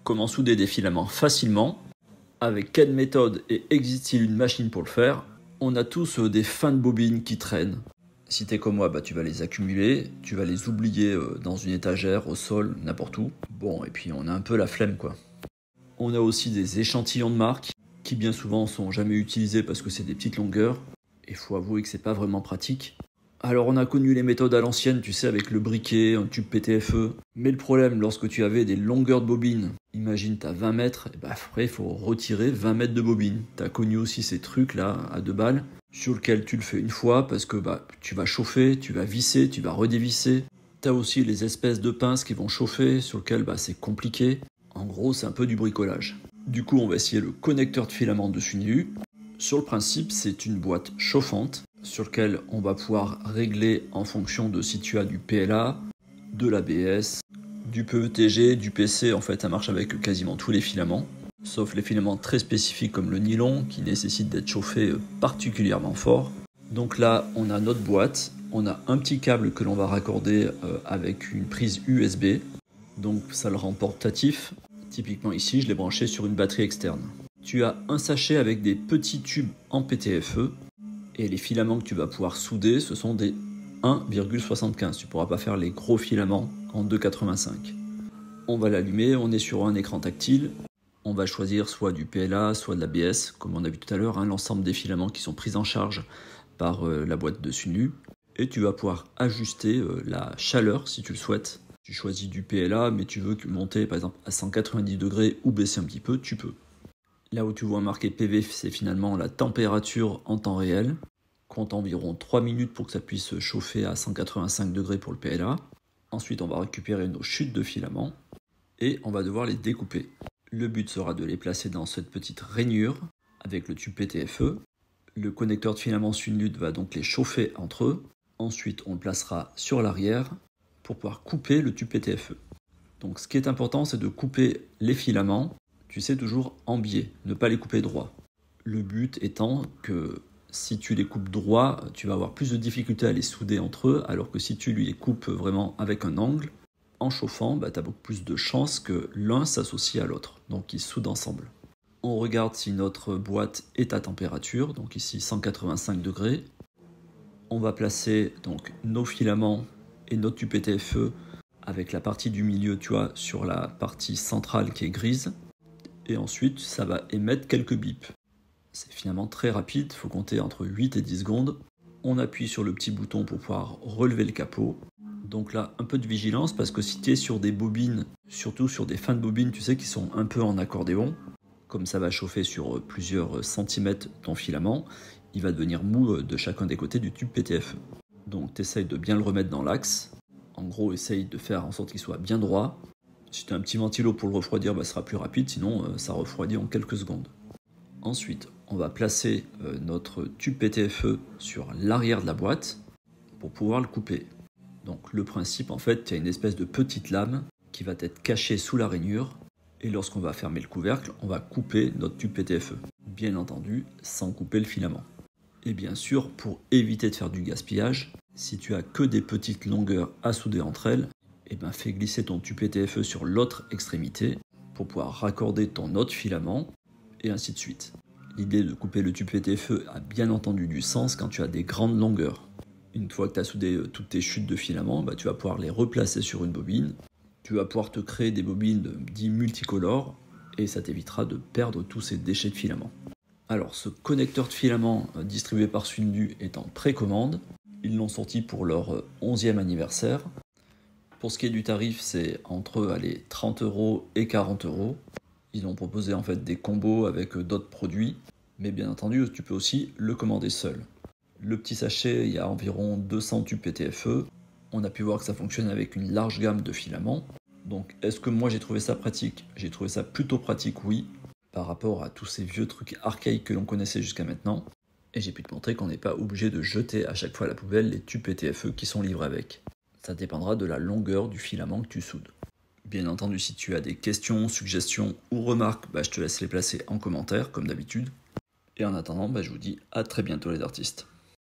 Comment souder des filaments facilement? Avec quelle méthode et existe-t-il une machine pour le faire? On a tous des fins de bobines qui traînent. Si t'es comme moi, tu vas les accumuler, tu vas les oublier dans une étagère, au sol, n'importe où. Bon, et puis on a un peu la flemme quoi. On a aussi des échantillons de marque qui bien souvent sont jamais utilisés parce que c'est des petites longueurs. Et faut avouer que c'est pas vraiment pratique. Alors on a connu les méthodes à l'ancienne, tu sais, avec le briquet, un tube PTFE. Mais le problème, lorsque tu avais des longueurs de bobines, imagine t'as 20 mètres, et après il faut retirer 20 mètres de bobine. T'as connu aussi ces trucs là, à 2 balles, sur lesquels tu le fais une fois parce que tu vas chauffer, tu vas visser, tu vas redévisser. T'as aussi les espèces de pinces qui vont chauffer, sur lesquelles c'est compliqué. En gros, c'est un peu du bricolage. Du coup, on va essayer le connecteur de filament de Sunlu. Sur le principe, c'est une boîte chauffante sur laquelle on va pouvoir régler en fonction de si tu as du PLA, de l'ABS, du PETG, du PC. En fait, ça marche avec quasiment tous les filaments, sauf les filaments très spécifiques comme le nylon qui nécessitent d'être chauffés particulièrement fort. Donc là, on a notre boîte, on a un petit câble que l'on va raccorder avec une prise USB, donc ça le rend portatif. Typiquement ici, je l'ai branché sur une batterie externe. Tu as un sachet avec des petits tubes en PTFE et les filaments que tu vas pouvoir souder, ce sont des 1,75. Tu ne pourras pas faire les gros filaments en 2,85. On va l'allumer, on est sur un écran tactile. On va choisir soit du PLA, soit de l'ABS, comme on a vu tout à l'heure, l'ensemble des filaments qui sont pris en charge par la boîte de Sunlu. Et tu vas pouvoir ajuster la chaleur si tu le souhaites. Tu choisis du PLA, mais tu veux monter par exemple à 190 degrés ou baisser un petit peu, tu peux. Là où tu vois marqué PV, c'est finalement la température en temps réel. Compte environ 3 minutes pour que ça puisse chauffer à 185 degrés pour le PLA. Ensuite, on va récupérer nos chutes de filaments et on va devoir les découper. Le but sera de les placer dans cette petite rainure avec le tube PTFE. Le connecteur de filament Sunlu va donc les chauffer entre eux. Ensuite, on le placera sur l'arrière pour pouvoir couper le tube PTFE. Donc ce qui est important, c'est de couper les filaments, tu sais, toujours en biais, ne pas les couper droit. Le but étant que si tu les coupes droit, tu vas avoir plus de difficultés à les souder entre eux, alors que si tu les coupes vraiment avec un angle, en chauffant, tu as beaucoup plus de chances que l'un s'associe à l'autre, donc ils soudent ensemble. On regarde si notre boîte est à température, donc ici 185 degrés. On va placer donc nos filaments et notre tube PTFE avec la partie du milieu, tu vois, sur la partie centrale qui est grise. Et ensuite, ça va émettre quelques bips. C'est finalement très rapide, il faut compter entre 8 et 10 secondes. On appuie sur le petit bouton pour pouvoir relever le capot. Donc là, un peu de vigilance parce que si tu es sur des bobines, surtout sur des fins de bobines, tu sais, qui sont un peu en accordéon, comme ça va chauffer sur plusieurs centimètres ton filament, il va devenir mou de chacun des côtés du tube PTFE. Donc tu essayes de bien le remettre dans l'axe. En gros, essaye de faire en sorte qu'il soit bien droit. Si tu as un petit ventilo pour le refroidir, ce sera plus rapide, sinon ça refroidit en quelques secondes. Ensuite, on va placer notre tube PTFE sur l'arrière de la boîte pour pouvoir le couper. Donc le principe, en fait, il y a une espèce de petite lame qui va être cachée sous la rainure. Et lorsqu'on va fermer le couvercle, on va couper notre tube PTFE. Bien entendu, sans couper le filament. Et bien sûr, pour éviter de faire du gaspillage, si tu as que des petites longueurs à souder entre elles, fais glisser ton tube PTFE sur l'autre extrémité pour pouvoir raccorder ton autre filament, et ainsi de suite. L'idée de couper le tube PTFE a bien entendu du sens quand tu as des grandes longueurs. Une fois que tu as soudé toutes tes chutes de filaments, tu vas pouvoir les replacer sur une bobine. Tu vas pouvoir te créer des bobines dites multicolores, et ça t'évitera de perdre tous ces déchets de filaments. Alors, ce connecteur de filament distribué par Sunlu est en précommande. Ils l'ont sorti pour leur 11e anniversaire. Pour ce qui est du tarif, c'est entre 30 € et 40 €. Ils ont proposé en fait des combos avec d'autres produits, mais bien entendu, tu peux aussi le commander seul. Le petit sachet, il y a environ 200 tubes PTFE. On a pu voir que ça fonctionne avec une large gamme de filaments. Donc, est-ce que moi j'ai trouvé ça pratique? J'ai trouvé ça plutôt pratique, oui, par rapport à tous ces vieux trucs archaïques que l'on connaissait jusqu'à maintenant. Et j'ai pu te montrer qu'on n'est pas obligé de jeter à chaque fois à la poubelle les tubes PTFE qui sont livrés avec. Ça dépendra de la longueur du filament que tu soudes. Bien entendu, si tu as des questions, suggestions ou remarques, je te laisse les placer en commentaire, comme d'habitude. Et en attendant, je vous dis à très bientôt les artistes.